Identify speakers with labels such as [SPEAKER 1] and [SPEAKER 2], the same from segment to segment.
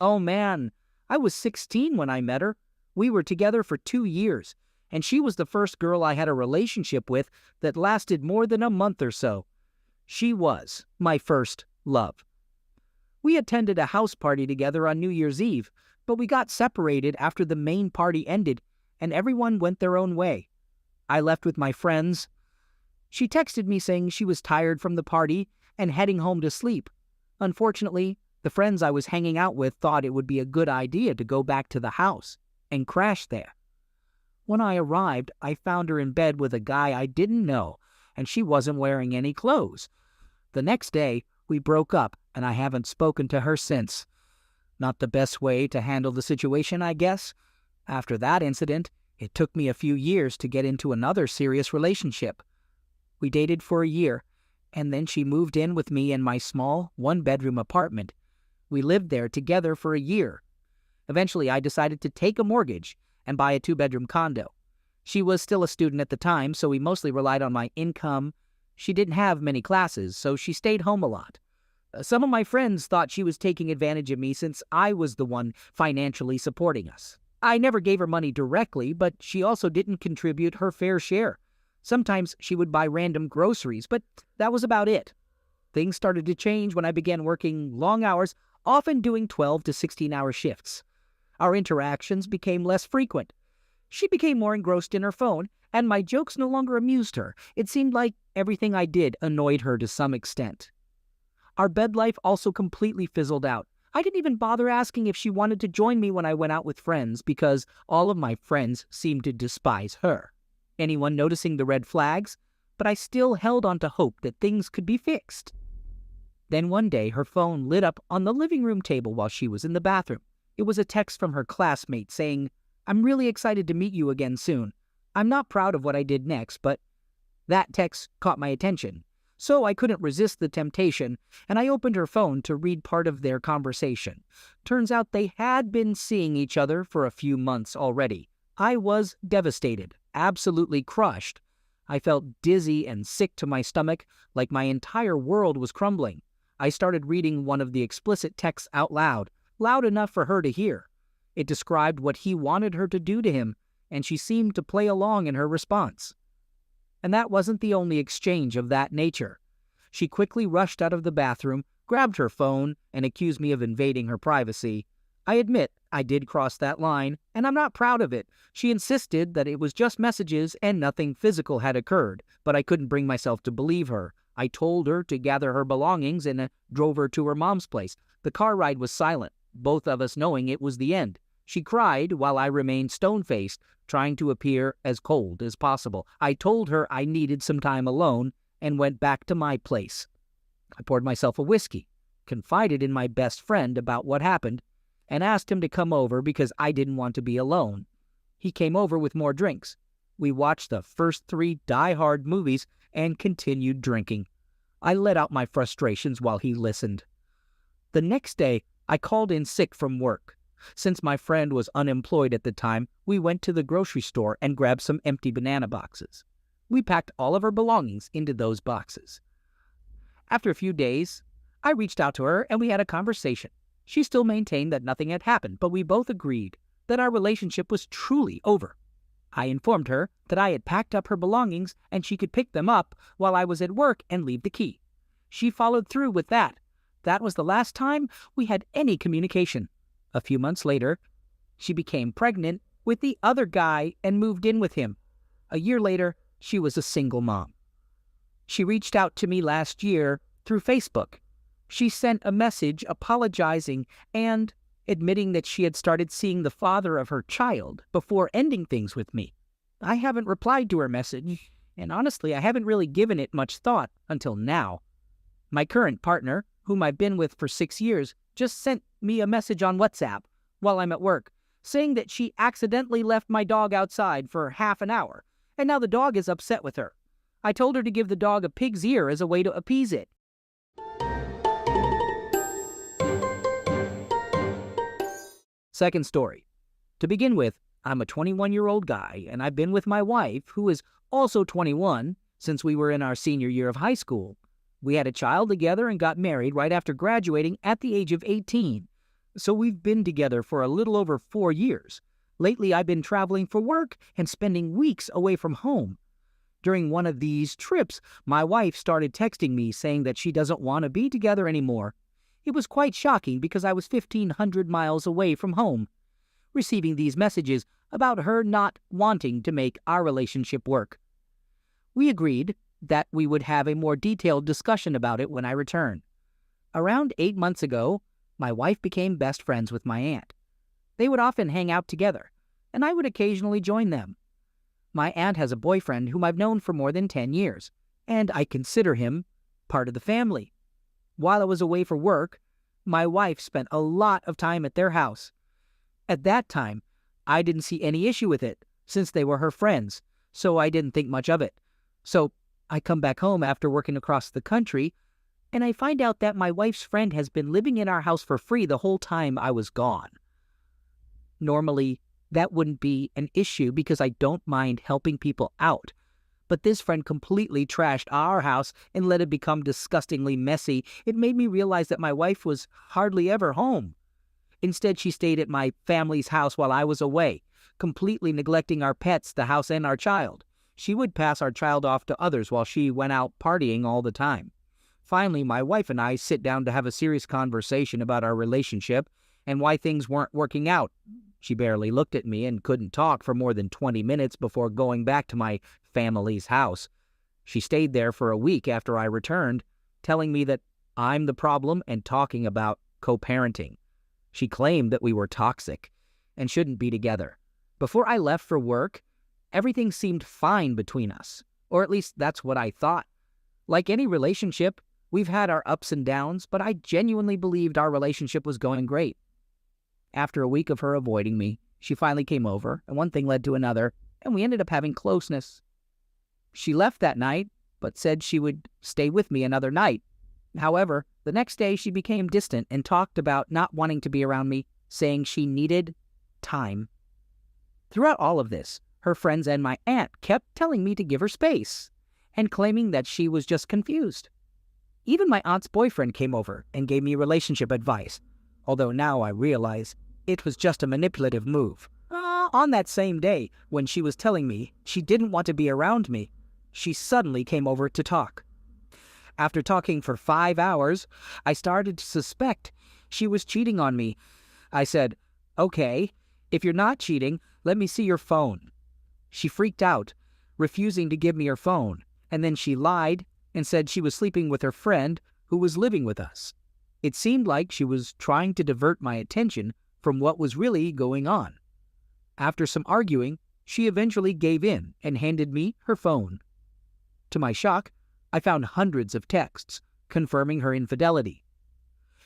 [SPEAKER 1] Oh man, I was 16 when I met her. We were together for 2 years, and she was the first girl I had a relationship with that lasted more than a month or so. She was my first love. We attended a house party together on New Year's Eve, but we got separated after the main party ended, and everyone went their own way. I left with my friends. She texted me saying she was tired from the party and heading home to sleep. Unfortunately, the friends I was hanging out with thought it would be a good idea to go back to the house and crash there. When I arrived, I found her in bed with a guy I didn't know, and she wasn't wearing any clothes. The next day, we broke up, and I haven't spoken to her since. Not the best way to handle the situation, I guess. After that incident, it took me a few years to get into another serious relationship. We dated for a year, and then she moved in with me in my small, one-bedroom apartment. We lived there together for a year. Eventually, I decided to take a mortgage and buy a two-bedroom condo. She was still a student at the time, so we mostly relied on my income. She didn't have many classes, so she stayed home a lot. Some of my friends thought she was taking advantage of me since I was the one financially supporting us. I never gave her money directly, but she also didn't contribute her fair share. Sometimes she would buy random groceries, but that was about it. Things started to change when I began working long hours, often doing 12 to 16-hour shifts. Our interactions became less frequent. She became more engrossed in her phone, and my jokes no longer amused her. It seemed like everything I did annoyed her to some extent. Our bed life also completely fizzled out. I didn't even bother asking if she wanted to join me when I went out with friends because all of my friends seemed to despise her. Anyone noticing the red flags? But I still held on to hope that things could be fixed. Then one day, her phone lit up on the living room table while she was in the bathroom. It was a text from her classmate saying, "I'm really excited to meet you again soon. I'm not proud of what I did next, but..." That text caught my attention, so I couldn't resist the temptation, and I opened her phone to read part of their conversation. Turns out they had been seeing each other for a few months already. I was devastated, absolutely crushed. I felt dizzy and sick to my stomach, like my entire world was crumbling. I started reading one of the explicit texts out loud, loud enough for her to hear. It described what he wanted her to do to him, and she seemed to play along in her response. And that wasn't the only exchange of that nature. She quickly rushed out of the bathroom, grabbed her phone, and accused me of invading her privacy. I admit I did cross that line, and I'm not proud of it. She insisted that it was just messages and nothing physical had occurred, but I couldn't bring myself to believe her. I told her to gather her belongings and drove her to her mom's place. The car ride was silent, both of us knowing it was the end. She cried while I remained stone-faced, trying to appear as cold as possible. I told her I needed some time alone and went back to my place. I poured myself a whiskey, confided in my best friend about what happened, and asked him to come over because I didn't want to be alone. He came over with more drinks. We watched the first 3 die-hard movies and continued drinking. I let out my frustrations while he listened. The next day, I called in sick from work. Since my friend was unemployed at the time, we went to the grocery store and grabbed some empty banana boxes. We packed all of our belongings into those boxes. After a few days, I reached out to her and we had a conversation. She still maintained that nothing had happened, but we both agreed that our relationship was truly over. I informed her that I had packed up her belongings and she could pick them up while I was at work and leave the key. She followed through with that. That was the last time we had any communication. A few months later, she became pregnant with the other guy and moved in with him. A year later, she was a single mom. She reached out to me last year through Facebook. She sent a message apologizing and admitting that she had started seeing the father of her child before ending things with me. I haven't replied to her message, and honestly, I haven't really given it much thought until now. My current partner, whom I've been with for 6 years, just sent me a message on WhatsApp while I'm at work, saying that she accidentally left my dog outside for half an hour, and now the dog is upset with her. I told her to give the dog a pig's ear as a way to appease it. Second story. To begin with, I'm a 21-year-old guy, and I've been with my wife, who is also 21, since we were in our senior year of high school. We had a child together and got married right after graduating at the age of 18. So we've been together for a little over 4 years. Lately, I've been traveling for work and spending weeks away from home. During one of these trips, my wife started texting me saying that she doesn't want to be together anymore. It was quite shocking because I was 1,500 miles away from home. Receiving these messages about her not wanting to make our relationship work. We agreed that we would have a more detailed discussion about it when I return. Around 8 months ago, my wife became best friends with my aunt. They would often hang out together, and I would occasionally join them. My aunt has a boyfriend whom I've known for more than 10 years, and I consider him part of the family. While I was away for work, my wife spent a lot of time at their house. At that time, I didn't see any issue with it, since they were her friends, so I didn't think much of it. So I come back home after working across the country, and I find out that my wife's friend has been living in our house for free the whole time I was gone. Normally, that wouldn't be an issue because I don't mind helping people out. But this friend completely trashed our house and let it become disgustingly messy. It made me realize that my wife was hardly ever home. Instead, she stayed at my family's house while I was away, completely neglecting our pets, the house, and our child. She would pass our child off to others while she went out partying all the time. Finally, my wife and I sit down to have a serious conversation about our relationship and why things weren't working out. She barely looked at me and couldn't talk for more than 20 minutes before going back to my family's house. She stayed there for a week after I returned, telling me that I'm the problem and talking about co-parenting. She claimed that we were toxic and shouldn't be together. Before I left for work, everything seemed fine between us, or at least that's what I thought. Like any relationship, we've had our ups and downs, but I genuinely believed our relationship was going great. After a week of her avoiding me, she finally came over, and one thing led to another, and we ended up having closeness. She left that night, but said she would stay with me another night. However, the next day she became distant and talked about not wanting to be around me, saying she needed time. Throughout all of this, her friends and my aunt kept telling me to give her space, and claiming that she was just confused. Even my aunt's boyfriend came over and gave me relationship advice, although now I realize it was just a manipulative move. On that same day, when she was telling me she didn't want to be around me, she suddenly came over to talk. After talking for 5 hours, I started to suspect she was cheating on me. I said, "Okay, if you're not cheating, let me see your phone." She freaked out, refusing to give me her phone, and then she lied and said she was sleeping with her friend who was living with us. It seemed like she was trying to divert my attention from what was really going on. After some arguing, she eventually gave in and handed me her phone. To my shock, I found hundreds of texts confirming her infidelity.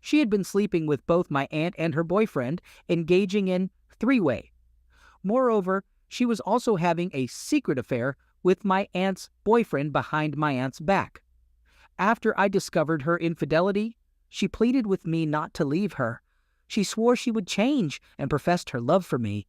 [SPEAKER 1] She had been sleeping with both my aunt and her boyfriend, engaging in three-way. Moreover, she was also having a secret affair with my aunt's boyfriend behind my aunt's back. After I discovered her infidelity, she pleaded with me not to leave her. She swore she would change and professed her love for me.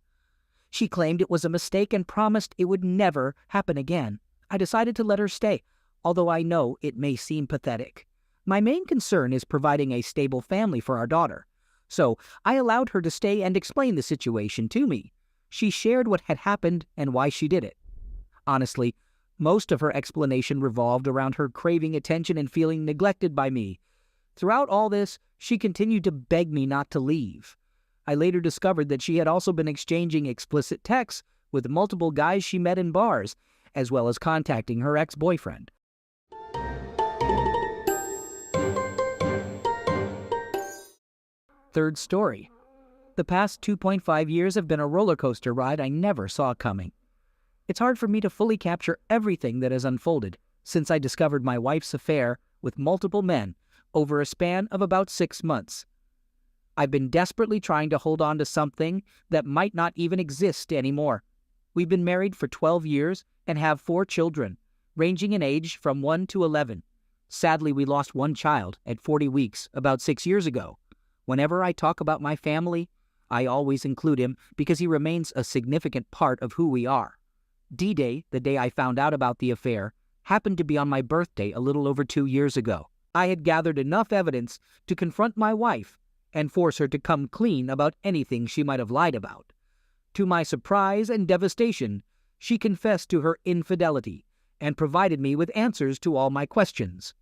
[SPEAKER 1] She claimed it was a mistake and promised it would never happen again. I decided to let her stay, although I know it may seem pathetic. My main concern is providing a stable family for our daughter, so I allowed her to stay and explain the situation to me. She shared what had happened and why she did it. Honestly, most of her explanation revolved around her craving attention and feeling neglected by me. Throughout all this, she continued to beg me not to leave. I later discovered that she had also been exchanging explicit texts with multiple guys she met in bars, as well as contacting her ex-boyfriend. Third story. The past 2.5 years have been a roller coaster ride I never saw coming. It's hard for me to fully capture everything that has unfolded since I discovered my wife's affair with multiple men over a span of about 6 months. I've been desperately trying to hold on to something that might not even exist anymore. We've been married for 12 years and have 4 children, ranging in age from 1 to 11. Sadly, we lost one child at 40 weeks about 6 years ago. Whenever I talk about my family, I always include him because he remains a significant part of who we are. D-Day, the day I found out about the affair, happened to be on my birthday a little over 2 years ago. I had gathered enough evidence to confront my wife and force her to come clean about anything she might have lied about. To my surprise and devastation, she confessed to her infidelity and provided me with answers to all my questions.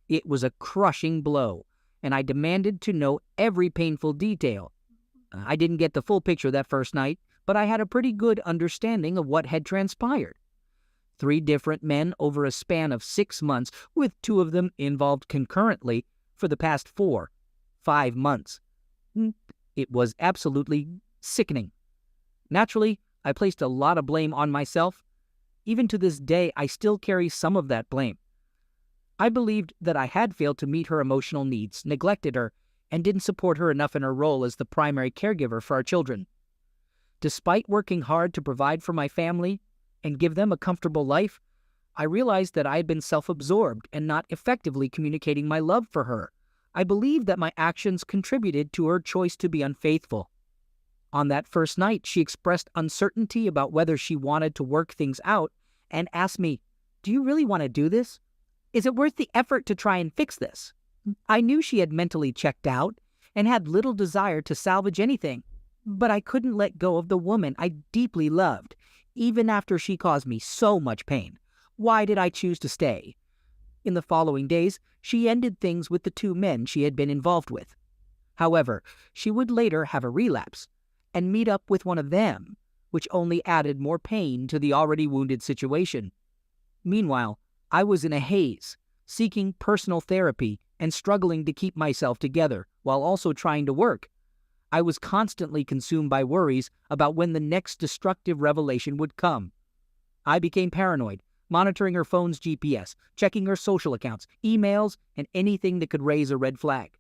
[SPEAKER 1] It was a crushing blow, and I demanded to know every painful detail. I didn't get the full picture that first night, but I had a pretty good understanding of what had transpired. 3 different men over a span of 6 months, with 2 of them involved concurrently for the past 5 months. It was absolutely sickening. Naturally, I placed a lot of blame on myself. Even to this day, I still carry some of that blame. I believed that I had failed to meet her emotional needs, neglected her, and didn't support her enough in her role as the primary caregiver for our children. Despite working hard to provide for my family and give them a comfortable life, I realized that I had been self-absorbed and not effectively communicating my love for her. I believed that my actions contributed to her choice to be unfaithful. On that first night, she expressed uncertainty about whether she wanted to work things out and asked me, "Do you really want to do this? Is it worth the effort to try and fix this?" I knew she had mentally checked out and had little desire to salvage anything, but I couldn't let go of the woman I deeply loved, even after she caused me so much pain. Why did I choose to stay? In the following days, she ended things with the 2 men she had been involved with. However, she would later have a relapse and meet up with one of them, which only added more pain to the already wounded situation. Meanwhile, I was in a haze, seeking personal therapy and struggling to keep myself together while also trying to work. I was constantly consumed by worries about when the next destructive revelation would come. I became paranoid, monitoring her phone's GPS, checking her social accounts, emails, and anything that could raise a red flag.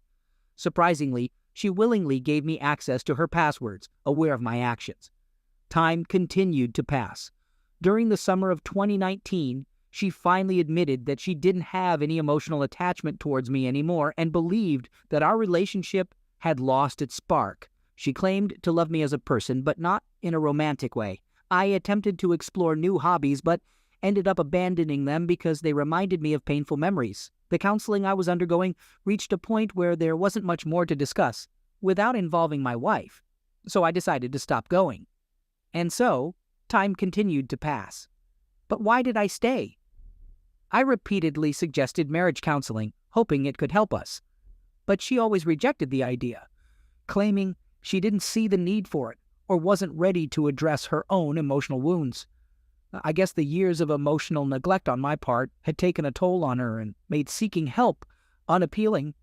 [SPEAKER 1] Surprisingly, she willingly gave me access to her passwords, aware of my actions. Time continued to pass. During the summer of 2019, she finally admitted that she didn't have any emotional attachment towards me anymore and believed that our relationship had lost its spark. She claimed to love me as a person, but not in a romantic way. I attempted to explore new hobbies, but ended up abandoning them because they reminded me of painful memories. The counseling I was undergoing reached a point where there wasn't much more to discuss without involving my wife, so I decided to stop going. And so, time continued to pass. But why did I stay? I repeatedly suggested marriage counseling, hoping it could help us. But she always rejected the idea, claiming she didn't see the need for it or wasn't ready to address her own emotional wounds. I guess the years of emotional neglect on my part had taken a toll on her and made seeking help unappealing.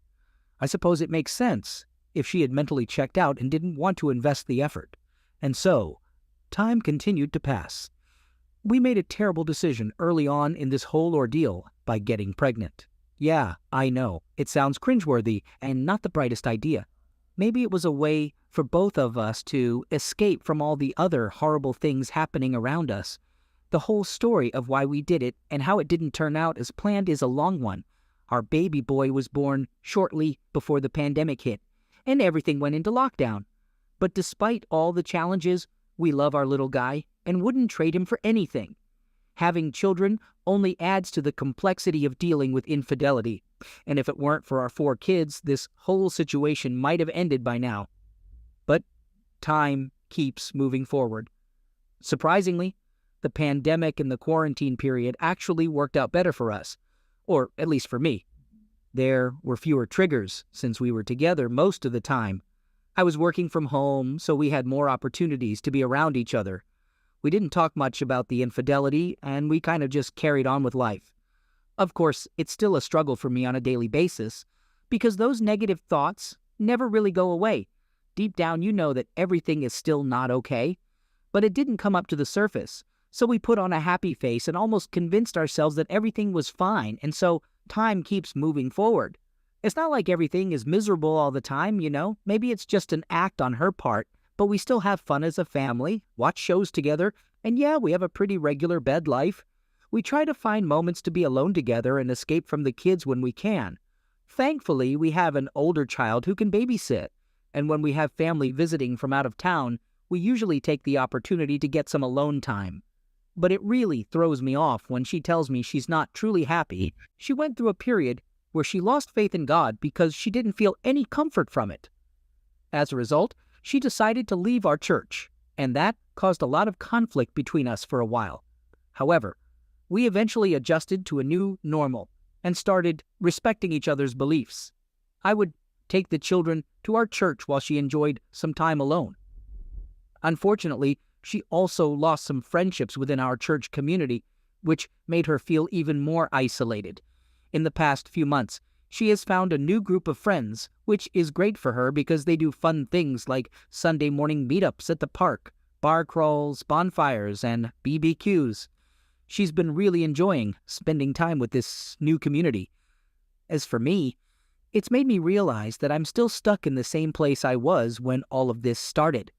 [SPEAKER 1] I suppose it makes sense if she had mentally checked out and didn't want to invest the effort. And so, time continued to pass. We made a terrible decision early on in this whole ordeal by getting pregnant. Yeah, I know, it sounds cringeworthy and not the brightest idea. Maybe it was a way for both of us to escape from all the other horrible things happening around us. The whole story of why we did it and how it didn't turn out as planned is a long one. Our baby boy was born shortly before the pandemic hit, and everything went into lockdown. But despite all the challenges, we love our little guy and wouldn't trade him for anything. Having children only adds to the complexity of dealing with infidelity, and if it weren't for our 4 kids, this whole situation might have ended by now. But time keeps moving forward. Surprisingly, the pandemic and the quarantine period actually worked out better for us, or at least for me. There were fewer triggers since we were together most of the time. I was working from home, so we had more opportunities to be around each other. We didn't talk much about the infidelity, and we kind of just carried on with life. Of course, it's still a struggle for me on a daily basis, because those negative thoughts never really go away. Deep down, you know that everything is still not okay, but it didn't come up to the surface. So we put on a happy face and almost convinced ourselves that everything was fine, and so time keeps moving forward. It's not like everything is miserable all the time, you know? Maybe it's just an act on her part, but we still have fun as a family, watch shows together, and yeah, we have a pretty regular bed life. We try to find moments to be alone together and escape from the kids when we can. Thankfully, we have an older child who can babysit, and when we have family visiting from out of town, we usually take the opportunity to get some alone time. But it really throws me off when she tells me she's not truly happy. She went through a period where she lost faith in God because she didn't feel any comfort from it. As a result, she decided to leave our church, and that caused a lot of conflict between us for a while. However, we eventually adjusted to a new normal and started respecting each other's beliefs. I would take the children to our church while she enjoyed some time alone. Unfortunately, she also lost some friendships within our church community, which made her feel even more isolated. In the past few months, she has found a new group of friends, which is great for her because they do fun things like Sunday morning meetups at the park, bar crawls, bonfires, and BBQs. She's been really enjoying spending time with this new community. As for me, it's made me realize that I'm still stuck in the same place I was when all of this started.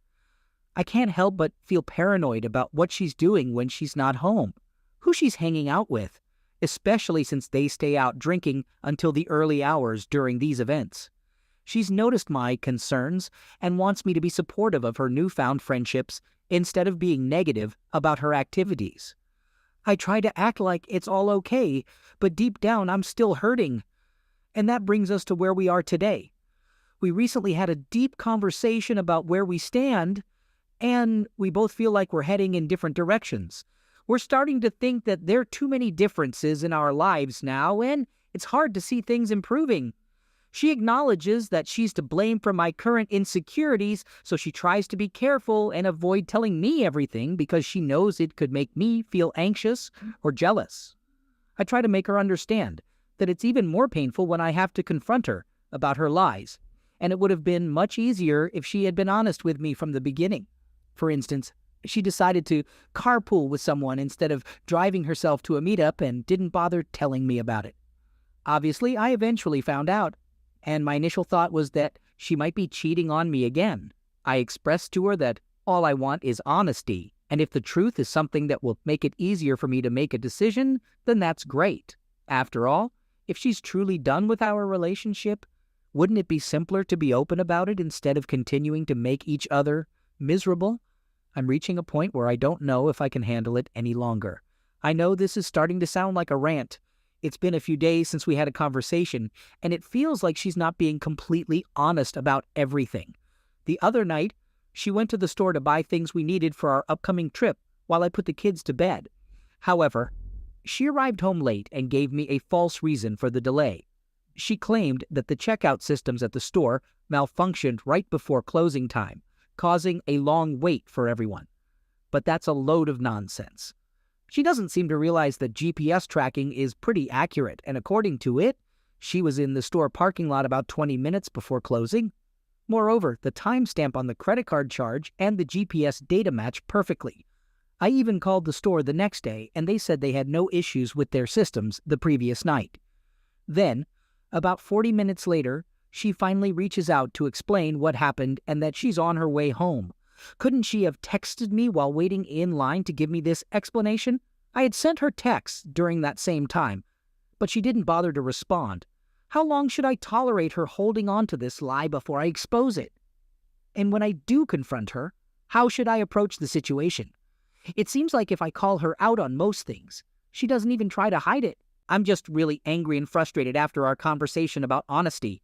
[SPEAKER 1] I can't help but feel paranoid about what she's doing when she's not home, who she's hanging out with, especially since they stay out drinking until the early hours during these events. She's noticed my concerns and wants me to be supportive of her newfound friendships instead of being negative about her activities. I try to act like it's all okay, but deep down I'm still hurting. And that brings us to where we are today. We recently had a deep conversation about where we stand, and we both feel like we're heading in different directions. We're starting to think that there are too many differences in our lives now, and it's hard to see things improving. She acknowledges that she's to blame for my current insecurities, so she tries to be careful and avoid telling me everything because she knows it could make me feel anxious or jealous. I try to make her understand that it's even more painful when I have to confront her about her lies, and it would have been much easier if she had been honest with me from the beginning. For instance, she decided to carpool with someone instead of driving herself to a meetup and didn't bother telling me about it. Obviously, I eventually found out, and my initial thought was that she might be cheating on me again. I expressed to her that all I want is honesty, and if the truth is something that will make it easier for me to make a decision, then that's great. After all, if she's truly done with our relationship, wouldn't it be simpler to be open about it instead of continuing to make each other miserable? I'm reaching a point where I don't know if I can handle it any longer. I know this is starting to sound like a rant. It's been a few days since we had a conversation, and it feels like she's not being completely honest about everything. The other night, she went to the store to buy things we needed for our upcoming trip while I put the kids to bed. However, she arrived home late and gave me a false reason for the delay. She claimed that the checkout systems at the store malfunctioned right before closing time, causing a long wait for everyone. But that's a load of nonsense. She doesn't seem to realize that GPS tracking is pretty accurate, and according to it, she was in the store parking lot about 20 minutes before closing. Moreover, the timestamp on the credit card charge and the GPS data match perfectly. I even called the store the next day, and they said they had no issues with their systems the previous night. Then, about 40 minutes later, she finally reaches out to explain what happened and that she's on her way home. Couldn't she have texted me while waiting in line to give me this explanation? I had sent her texts during that same time, but she didn't bother to respond. How long should I tolerate her holding on to this lie before I expose it? And when I do confront her, how should I approach the situation? It seems like if I call her out on most things, she doesn't even try to hide it. I'm just really angry and frustrated after our conversation about honesty.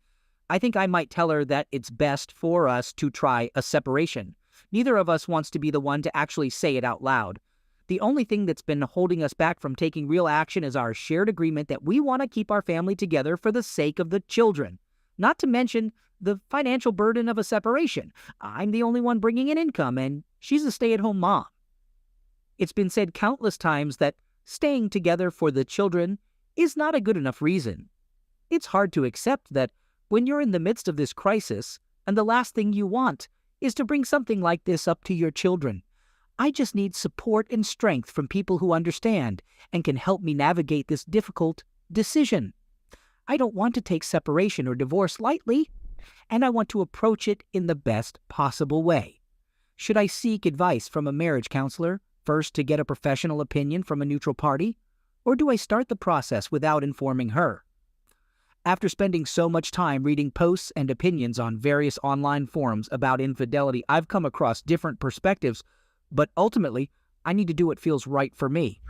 [SPEAKER 1] I think I might tell her that it's best for us to try a separation. Neither of us wants to be the one to actually say it out loud. The only thing that's been holding us back from taking real action is our shared agreement that we want to keep our family together for the sake of the children. Not to mention the financial burden of a separation. I'm the only one bringing in income, and she's a stay-at-home mom. It's been said countless times that staying together for the children is not a good enough reason. It's hard to accept that when you're in the midst of this crisis, and the last thing you want is to bring something like this up to your children. I just need support and strength from people who understand and can help me navigate this difficult decision. I don't want to take separation or divorce lightly, and I want to approach it in the best possible way. Should I seek advice from a marriage counselor first to get a professional opinion from a neutral party, or do I start the process without informing her? After spending so much time reading posts and opinions on various online forums about infidelity, I've come across different perspectives, but ultimately, I need to do what feels right for me.